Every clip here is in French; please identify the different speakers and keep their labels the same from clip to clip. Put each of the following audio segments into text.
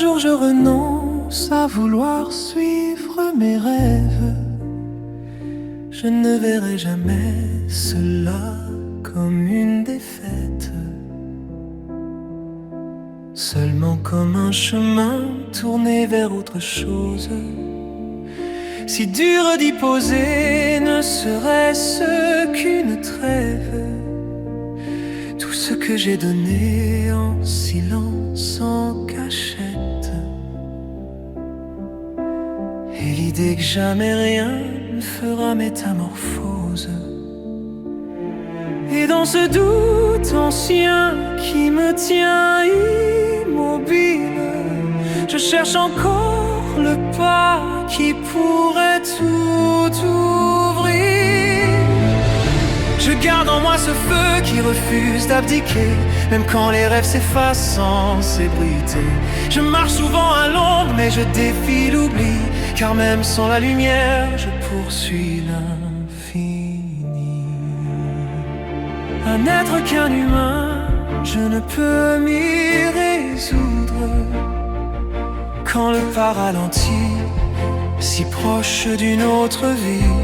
Speaker 1: jour je renonce à vouloir suivre mes rêves, je ne verrai jamais cela comme une défaite, seulement comme un chemin tourné vers autre chose. Si dur d'y poser, ne serait-ce qu'une trêve. Tout ce que j'ai donné en silence, en cachette, et l'idée que jamais rien ne fera métamorphose. Et dans ce doute ancien qui me tient immobile, je cherche encore le pas qui pourrait tout ouvrir. Je garde en moi ce feu qui refuse d'abdiquer, même quand les rêves s'effacent sans s'ébruiter. Je marche souvent à l'ombre mais je défie l'oubli, car même sans la lumière je poursuis l'infini. À n'être qu'un humain, je ne peux m'y résoudre. Quand le pas ralentit, si proche d'une autre vie,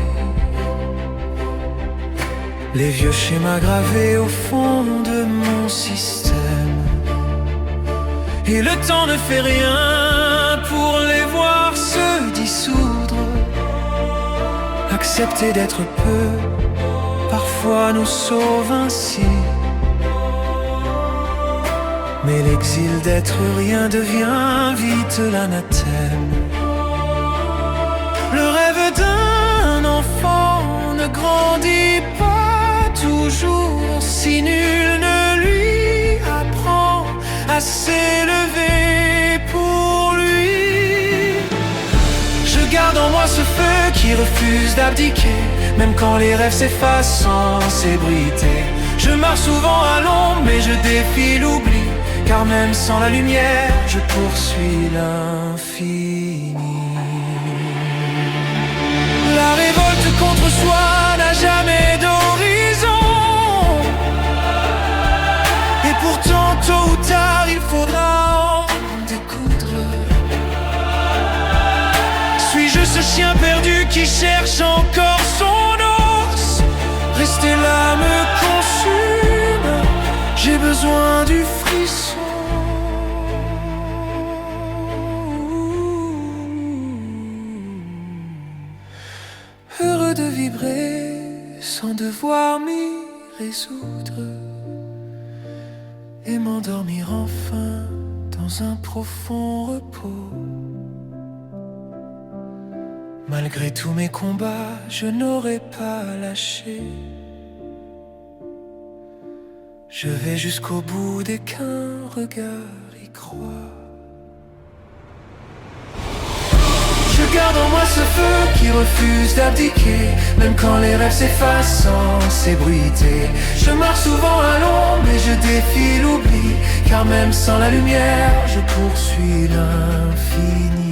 Speaker 1: les vieux schémas gravés au fond de mon système, et le temps ne fait rien pour les voir se dissoudre. Accepter d'être peu, parfois nous sauve ainsi, mais l'exil d'être rien devient vite l'anathème. Le rêve d'un enfant ne grandit pas toujours si nul ne lui apprend à s'élever pour lui. Je garde en moi ce feu qui refuse d'abdiquer, même quand les rêves s'effacent sans s'ébruiter. Je marche souvent à l'ombre mais je défie l'oubli, car même sans la lumière je poursuis l'infini. La révolte contre soi n'a jamais d'horizon, et pourtant tôt ou tard il faudra en découdre. Suis-je ce chien perdu qui cherche encore son os? Rester là me consume, j'ai besoin du frisson. Heureux de vibrer sans devoir m'y résoudre, et m'endormir enfin dans un profond repos. Malgré tous mes combats, je n'aurai pas lâché. Je vais jusqu'au bout dès qu'un regard y croit. Je garde en moi ce feu qui refuse d'abdiquer, même quand les rêves s'effacent sans s'ébruiter. Je marche souvent à l'ombre mais je défie l'oubli, car même sans la lumière je poursuis l'infini.